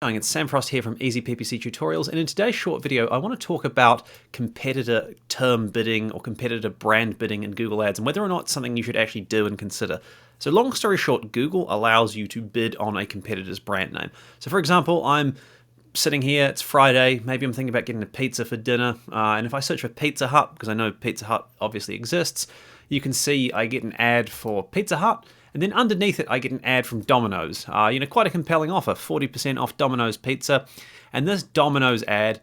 It's Sam Frost here from Easy PPC Tutorials, and in today's short video I want to talk about competitor term bidding or competitor brand bidding in Google Ads and whether or not it's something you should actually do and consider. So long story short, Google allows you to bid on a competitor's brand name. So for example, I'm sitting here, it's Friday, maybe I'm thinking about getting a pizza for dinner, and if I search for Pizza Hut, because I know Pizza Hut obviously exists, you can see I get an ad for Pizza Hut. And then underneath it, I get an ad from Domino's. Quite a compelling offer, 40% off Domino's pizza. And this Domino's ad,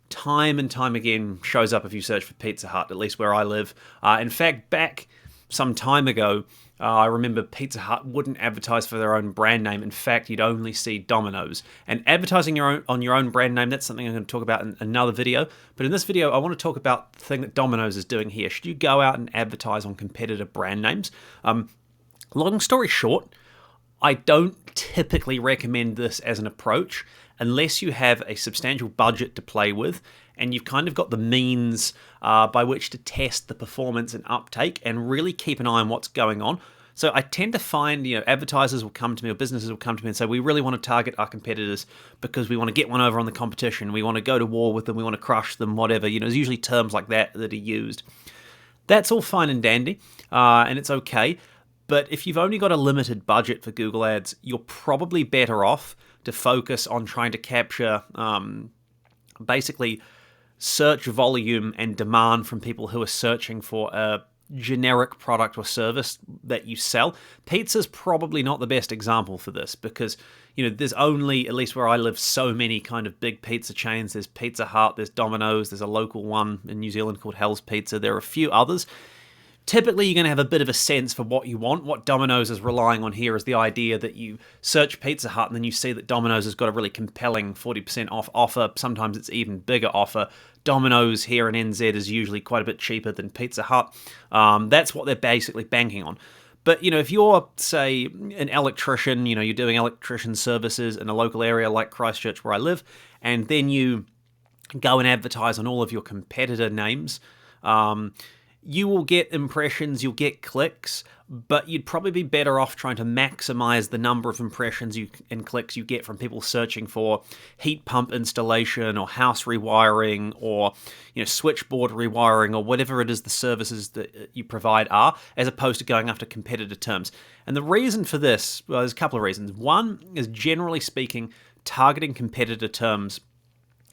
time and time again, shows up if you search for Pizza Hut, at least where I live. In fact, back some time ago, I remember Pizza Hut wouldn't advertise for their own brand name. In fact, you'd only see Domino's. And advertising on your own brand name, that's something I'm going to talk about in another video. But in this video, I want to talk about the thing that Domino's is doing here. Should you go out and advertise on competitor brand names? Long story short, I don't typically recommend this as an approach unless you have a substantial budget to play with and you've kind of got the means by which to test the performance and uptake and really keep an eye on what's going on. So I tend to find, advertisers will come to me or businesses will come to me and say, we really want to target our competitors because we want to get one over on the competition. We want to go to war with them. We want to crush them, whatever. There's usually terms like that are used. That's all fine and dandy, and it's okay. But if you've only got a limited budget for Google Ads, you're probably better off to focus on trying to capture basically search volume and demand from people who are searching for a generic product or service that you sell. Pizza's probably not the best example for this because, there's only, at least where I live, so many kind of big pizza chains. There's Pizza Hut, there's Domino's, there's a local one in New Zealand called Hell's Pizza. There are a few others. Typically, you're going to have a bit of a sense for what you want. What Domino's is relying on here is the idea that you search Pizza Hut and then you see that Domino's has got a really compelling 40% off offer. Sometimes it's even bigger offer. Domino's here in NZ is usually quite a bit cheaper than Pizza Hut. That's what they're basically banking on. But, if you're, say, an electrician, you're doing electrician services in a local area like Christchurch where I live, and then you go and advertise on all of your competitor names, you will get impressions, you'll get clicks, but you'd probably be better off trying to maximize the number of impressions and clicks you get from people searching for heat pump installation or house rewiring or switchboard rewiring or whatever it is the services that you provide are, as opposed to going after competitor terms. And the reason for this, well, there's a couple of reasons. One is, generally speaking, targeting competitor terms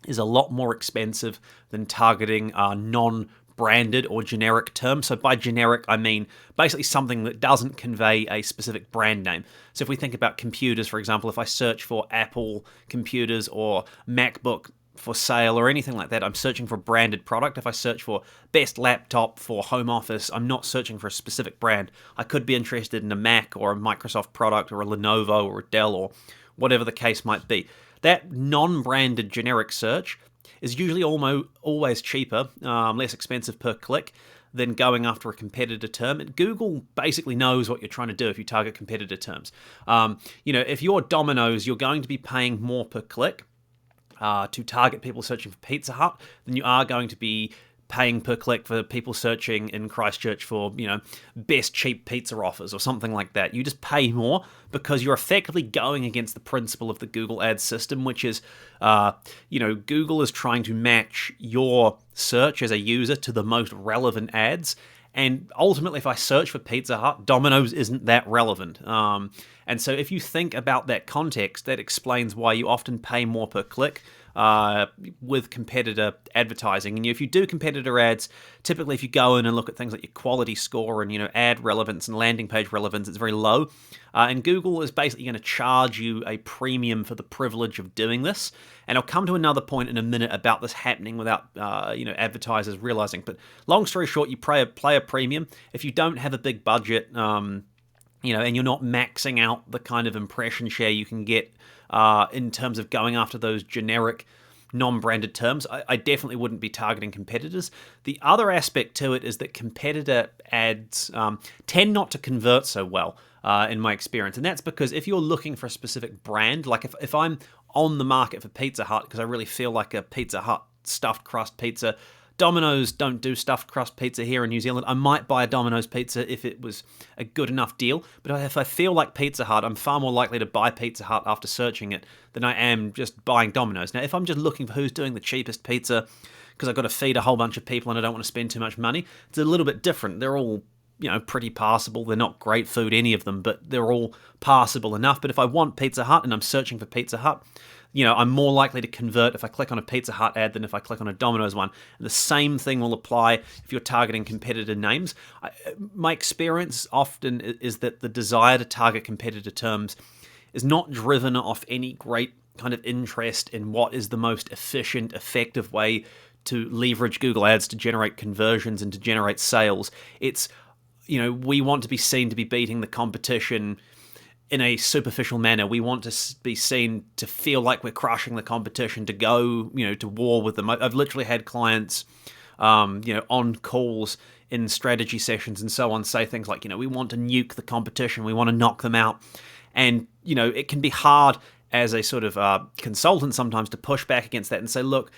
is a lot more expensive than targeting non-branded or generic term. So by generic, I mean basically something that doesn't convey a specific brand name. So if we think about computers, for example, if I search for Apple computers or MacBook for sale or anything like that, I'm searching for a branded product. If I search for best laptop for home office, I'm not searching for a specific brand. I could be interested in a Mac or a Microsoft product or a Lenovo or a Dell or whatever the case might be. That non-branded generic search is usually always cheaper, less expensive per click than going after a competitor term. And Google basically knows what you're trying to do if you target competitor terms. If you're Domino's, you're going to be paying more per click to target people searching for Pizza Hut than you are going to be paying per click for people searching in Christchurch for, best cheap pizza offers or something like that. You just pay more because you're effectively going against the principle of the Google Ads system, which is, Google is trying to match your search as a user to the most relevant ads. And ultimately, if I search for Pizza Hut, Domino's isn't that relevant. And so if you think about that context, that explains why you often pay more per click with competitor advertising. And if you do competitor ads, typically if you go in and look at things like your quality score and ad relevance and landing page relevance, it's very low. And Google is basically going to charge you a premium for the privilege of doing this. And I'll come to another point in a minute about this happening without advertisers realizing. But long story short, you play a premium. If you don't have a big budget, and you're not maxing out the kind of impression share you can get in terms of going after those generic non-branded terms, I definitely wouldn't be targeting competitors. The other aspect to it is that competitor ads tend not to convert so well in my experience. And that's because if you're looking for a specific brand, like if I'm on the market for Pizza Hut because I really feel like a Pizza Hut stuffed crust pizza Domino's don't do stuffed crust pizza here in New Zealand. I might buy a Domino's pizza if it was a good enough deal, but if I feel like Pizza Hut, I'm far more likely to buy Pizza Hut after searching it than I am just buying Domino's. Now, if I'm just looking for who's doing the cheapest pizza because I've got to feed a whole bunch of people and I don't want to spend too much money, it's a little bit different. They're all, pretty passable. They're not great food, any of them, but they're all passable enough. But if I want Pizza Hut and I'm searching for Pizza Hut, I'm more likely to convert if I click on a Pizza Hut ad than if I click on a Domino's one. And the same thing will apply if you're targeting competitor names. My experience often is that the desire to target competitor terms is not driven off any great kind of interest in what is the most efficient, effective way to leverage Google Ads to generate conversions and to generate sales. It's, we want to be seen to be beating the competition in a superficial manner. We want to be seen to feel like we're crushing the competition, to go, to war with them. I've literally had clients, on calls in strategy sessions and so on, say things like, we want to nuke the competition, we want to knock them out. And, it can be hard as a sort of consultant sometimes to push back against that and say, look,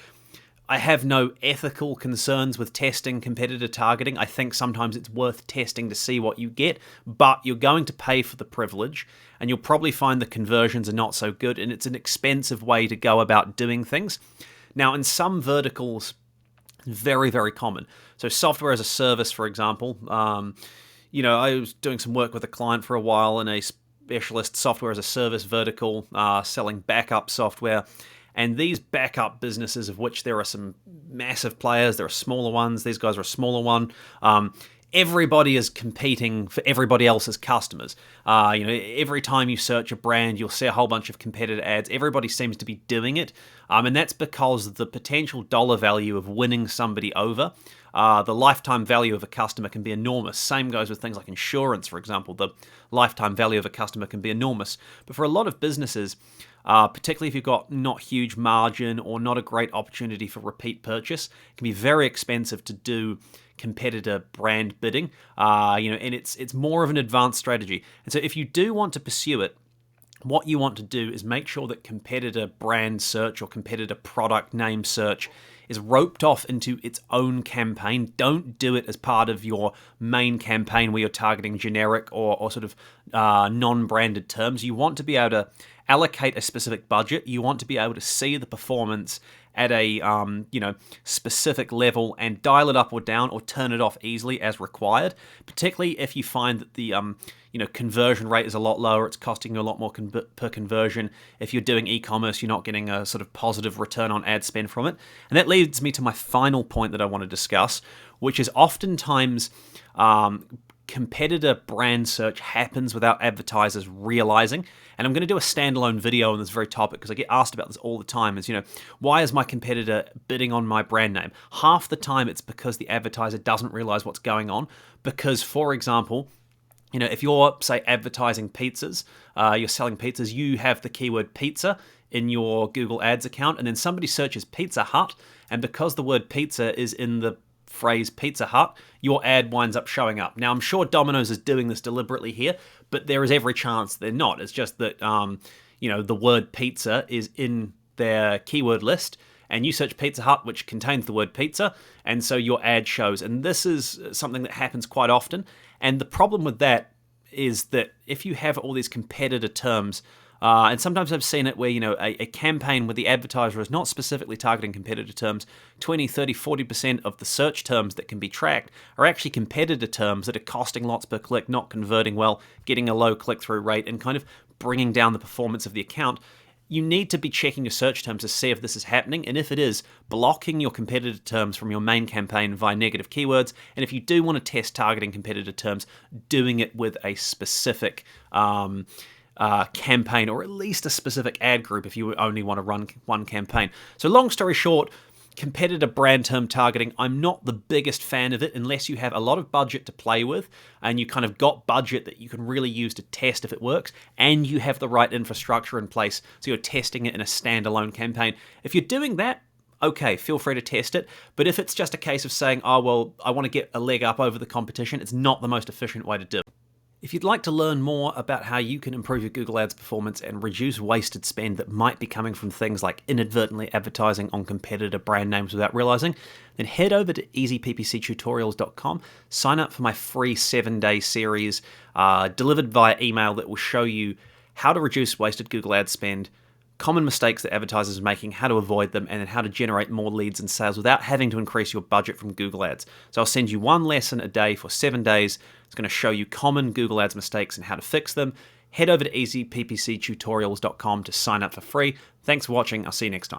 I have no ethical concerns with testing competitor targeting. I think sometimes it's worth testing to see what you get, but you're going to pay for the privilege, and you'll probably find the conversions are not so good, and it's an expensive way to go about doing things. Now, in some verticals, very, very common. So software as a service, for example, I was doing some work with a client for a while in a specialist software as a service vertical, selling backup software. And these backup businesses, of which there are some massive players, there are smaller ones, these guys are a smaller one. Everybody is competing for everybody else's customers. Every time you search a brand, you'll see a whole bunch of competitor ads. Everybody seems to be doing it. And that's because the potential dollar value of winning somebody over, the lifetime value of a customer can be enormous. Same goes with things like insurance, for example. The lifetime value of a customer can be enormous. But for a lot of businesses, particularly if you've got not huge margin or not a great opportunity for repeat purchase, it can be very expensive to do competitor brand bidding, and it's more of an advanced strategy. And so if you do want to pursue it, what you want to do is make sure that competitor brand search or competitor product name search is roped off into its own campaign. Don't do it as part of your main campaign where you're targeting generic or sort of non-branded terms. You want to be able to allocate a specific budget. You want to be able to see the performance at a specific level and dial it up or down or turn it off easily as required, particularly if you find that the conversion rate is a lot lower, it's costing you a lot more per conversion. If you're doing e-commerce, you're not getting a sort of positive return on ad spend from it. And that leads me to my final point that I want to discuss, which is oftentimes competitor brand search happens without advertisers realizing. And I'm going to do a standalone video on this very topic because I get asked about this all the time, is, why is my competitor bidding on my brand name? Half the time it's because the advertiser doesn't realize what's going on. Because, for example, if you're, say, advertising pizzas, you're selling pizzas, you have the keyword pizza in your Google Ads account, and then somebody searches Pizza Hut, and because the word pizza is in the phrase Pizza Hut, your ad winds up showing up. Now, I'm sure Domino's is doing this deliberately here, but there is every chance they're not. It's just that, the word pizza is in their keyword list, and you search Pizza Hut, which contains the word pizza, and so your ad shows. And this is something that happens quite often. And the problem with that is that if you have all these competitor terms, and sometimes I've seen it where, a campaign where the advertiser is not specifically targeting competitor terms, 20, 30, 40% of the search terms that can be tracked are actually competitor terms that are costing lots per click, not converting well, getting a low click-through rate, and kind of bringing down the performance of the account. You need to be checking your search terms to see if this is happening, and if it is, blocking your competitor terms from your main campaign via negative keywords. And if you do want to test targeting competitor terms, doing it with a specific campaign, or at least a specific ad group if you only want to run one campaign. So long story short, competitor brand term targeting, I'm not the biggest fan of it unless you have a lot of budget to play with and you kind of got budget that you can really use to test if it works, and you have the right infrastructure in place so you're testing it in a standalone campaign. If you're doing that, okay, feel free to test it. But if it's just a case of saying, oh, well, I want to get a leg up over the competition, it's not the most efficient way to do it. If you'd like to learn more about how you can improve your Google Ads performance and reduce wasted spend that might be coming from things like inadvertently advertising on competitor brand names without realizing, then head over to easyppctutorials.com, sign up for my free 7-day series delivered via email that will show you how to reduce wasted Google Ads spend, common mistakes that advertisers are making, how to avoid them, and then how to generate more leads and sales without having to increase your budget from Google Ads. So I'll send you one lesson a day for 7 days. It's going to show you common Google Ads mistakes and how to fix them. Head over to easyppctutorials.com to sign up for free. Thanks for watching. I'll see you next time.